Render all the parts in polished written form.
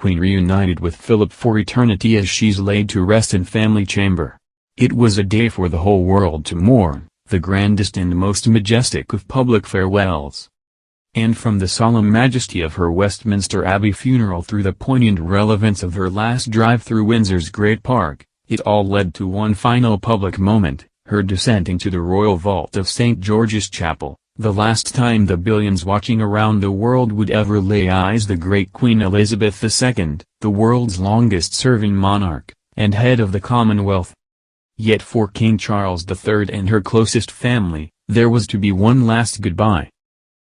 Queen reunited with Philip for eternity as she's laid to rest in family chamber. It was a day for the whole world to mourn, the grandest and most majestic of public farewells. And from the solemn majesty of her Westminster Abbey funeral through the poignant relevance of her last drive through Windsor's Great Park, it all led to one final public moment, her descent into the royal vault of St. George's Chapel, the last time the billions watching around the world would ever lay eyes the great Queen Elizabeth II, the world's longest-serving monarch, and head of the Commonwealth. Yet for King Charles III and her closest family, there was to be one last goodbye.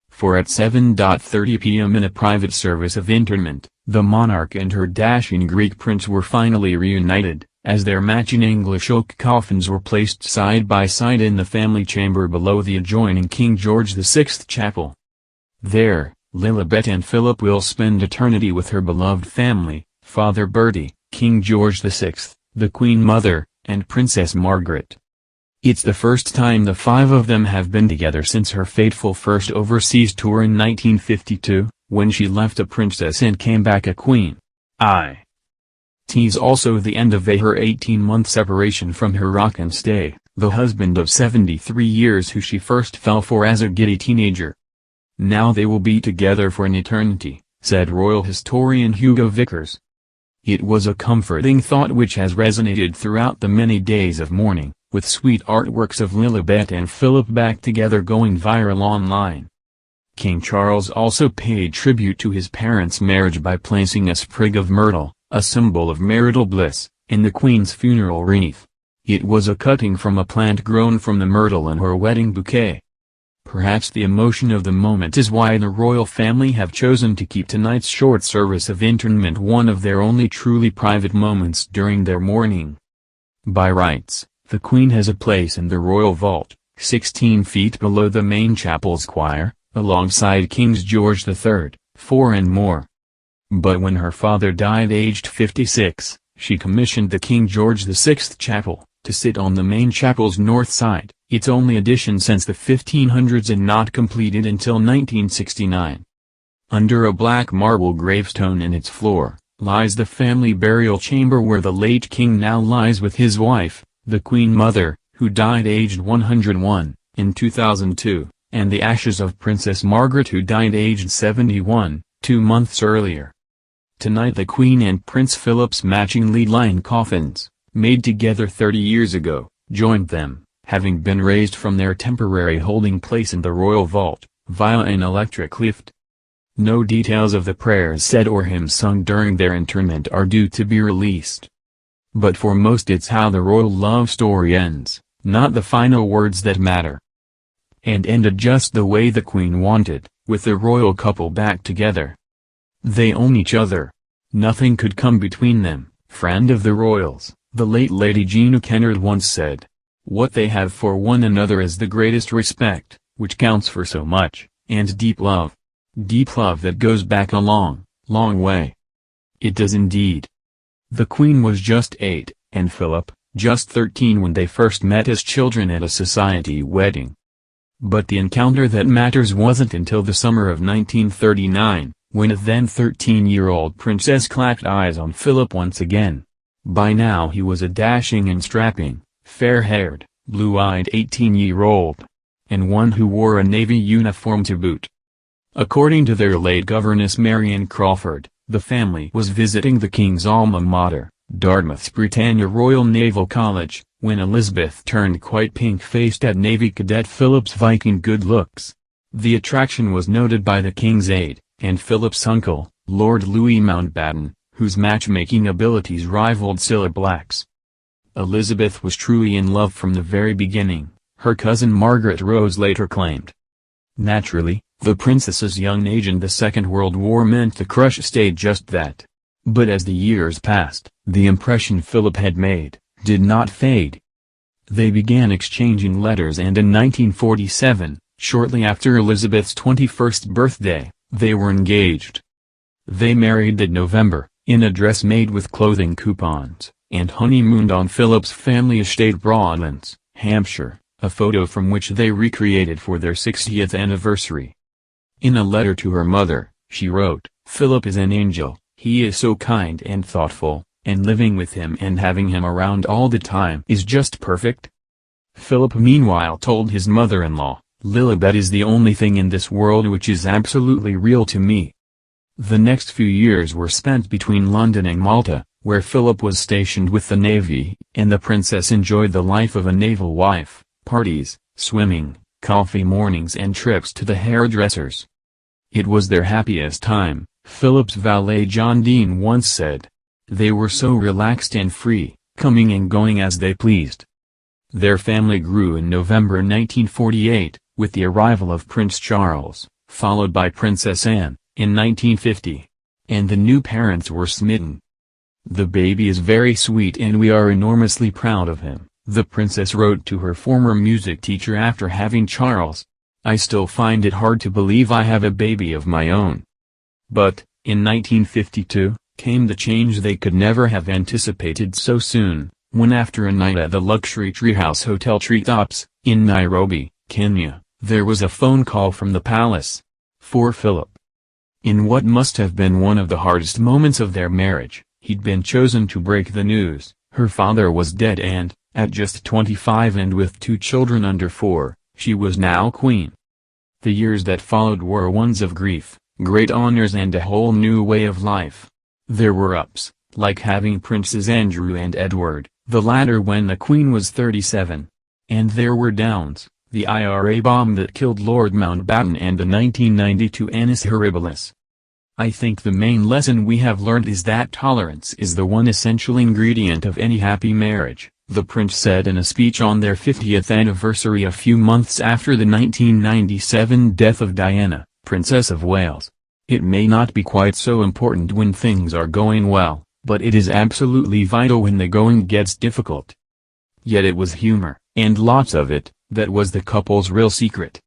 For at 7:30 p.m. in a private service of interment, the monarch and her dashing Greek prince were finally reunited, as their matching English oak coffins were placed side by side in the family chamber below the adjoining King George VI Chapel. There, Lilibet and Philip will spend eternity with her beloved family, Father Bertie, King George VI, the Queen Mother, and Princess Margaret. It's the first time the five of them have been together since her fateful first overseas tour in 1952, when she left a princess and came back a queen. It's also the end of her 18-month separation from her rock and stay, the husband of 73 years who she first fell for as a giddy teenager. Now they will be together for an eternity, said royal historian Hugo Vickers. It was a comforting thought which has resonated throughout the many days of mourning, with sweet artworks of Lilibet and Philip back together going viral online. King Charles also paid tribute to his parents' marriage by placing a sprig of myrtle, a symbol of marital bliss, in the Queen's funeral wreath. It was a cutting from a plant grown from the myrtle in her wedding bouquet. Perhaps the emotion of the moment is why the royal family have chosen to keep tonight's short service of interment one of their only truly private moments during their mourning. By rights, the Queen has a place in the royal vault, 16 feet below the main chapel's choir, alongside Kings George III, IV and more. But when her father died aged 56, she commissioned the King George VI Chapel, to sit on the main chapel's north side, its only addition since the 1500s and not completed until 1969. Under a black marble gravestone in its floor, lies the family burial chamber where the late king now lies with his wife, the Queen Mother, who died aged 101, in 2002, and the ashes of Princess Margaret who died aged 71, 2 months earlier. Tonight the Queen and Prince Philip's matching lead-line coffins, made together 30 years ago, joined them, having been raised from their temporary holding place in the royal vault, via an electric lift. No details of the prayers said or hymns sung during their interment are due to be released. But for most it's how the royal love story ends, not the final words that matter. And ended just the way the Queen wanted, with the royal couple back together. They own each other. Nothing could come between them, friend of the royals, the late Lady Gina Kennard once said. What they have for one another is the greatest respect, which counts for so much, and deep love. Deep love that goes back a long, long way. It does indeed. The Queen was just 8, and Philip, just 13 when they first met as children at a society wedding. But the encounter that matters wasn't until the summer of 1939, when a then 13-year-old princess clapped eyes on Philip once again. By now he was a dashing and strapping, fair-haired, blue-eyed 18-year-old. And one who wore a navy uniform to boot. According to their late governess Marion Crawford, the family was visiting the King's alma mater, Dartmouth's Britannia Royal Naval College, when Elizabeth turned quite pink-faced at Navy Cadet Philip's Viking good looks. The attraction was noted by the King's aide, and Philip's uncle, Lord Louis Mountbatten, whose matchmaking abilities rivaled Cilla Black's. Elizabeth was truly in love from the very beginning, her cousin Margaret Rose later claimed. Naturally, the princess's young age in the Second World War meant the crush stayed just that. But as the years passed, the impression Philip had made, did not fade. They began exchanging letters and in 1947, shortly after Elizabeth's 21st birthday, they were engaged. They married that November, in a dress made with clothing coupons, and honeymooned on Philip's family estate Broadlands, Hampshire, a photo from which they recreated for their 60th anniversary. In a letter to her mother, she wrote, "Philip is an angel, He is so kind and thoughtful, and living with him and having him around all the time is just perfect." Philip meanwhile told his mother-in-law, "Lilibet is the only thing in this world which is absolutely real to me." The next few years were spent between London and Malta, where Philip was stationed with the Navy, and the princess enjoyed the life of a naval wife: parties, swimming, coffee mornings and trips to the hairdressers. It was their happiest time, Philip's valet John Dean once said. They were so relaxed and free, coming and going as they pleased. Their family grew in November 1948, with the arrival of Prince Charles, followed by Princess Anne, in 1950. And the new parents were smitten. "The baby is very sweet and we are enormously proud of him," the princess wrote to her former music teacher after having Charles. "I still find it hard to believe I have a baby of my own." But, in 1952, came the change they could never have anticipated so soon, when after a night at the luxury Treehouse Hotel Treetops, in Nairobi, Kenya, there was a phone call from the palace. For Philip. In what must have been one of the hardest moments of their marriage, he'd been chosen to break the news. Her father was dead and, at just 25 and with 2 children under 4, she was now queen. The years that followed were ones of grief, great honors and a whole new way of life. There were ups, like having Princes Andrew and Edward, the latter when the Queen was 37. And there were downs, the IRA bomb that killed Lord Mountbatten and the 1992 Annus Horribilis. I think the main lesson we have learned is that tolerance is the one essential ingredient of any happy marriage, the prince said in a speech on their 50th anniversary a few months after the 1997 death of Diana, Princess of Wales. It may not be quite so important when things are going well, but it is absolutely vital when the going gets difficult. Yet it was humor, and lots of it, that was the couple's real secret.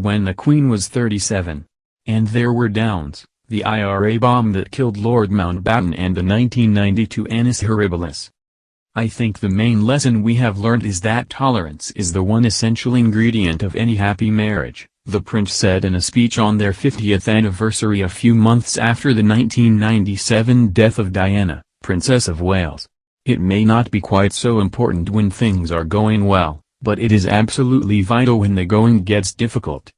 when the Queen was 37. And there were downs, the IRA bomb that killed Lord Mountbatten and the 1992 Annus Horribilis. I think the main lesson we have learned is that tolerance is the one essential ingredient of any happy marriage, the prince said in a speech on their 50th anniversary a few months after the 1997 death of Diana, Princess of Wales. It may not be quite so important when things are going well, but it is absolutely vital when the going gets difficult.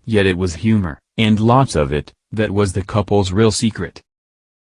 Yet it was humor, and lots of it, that was the couple's real secret.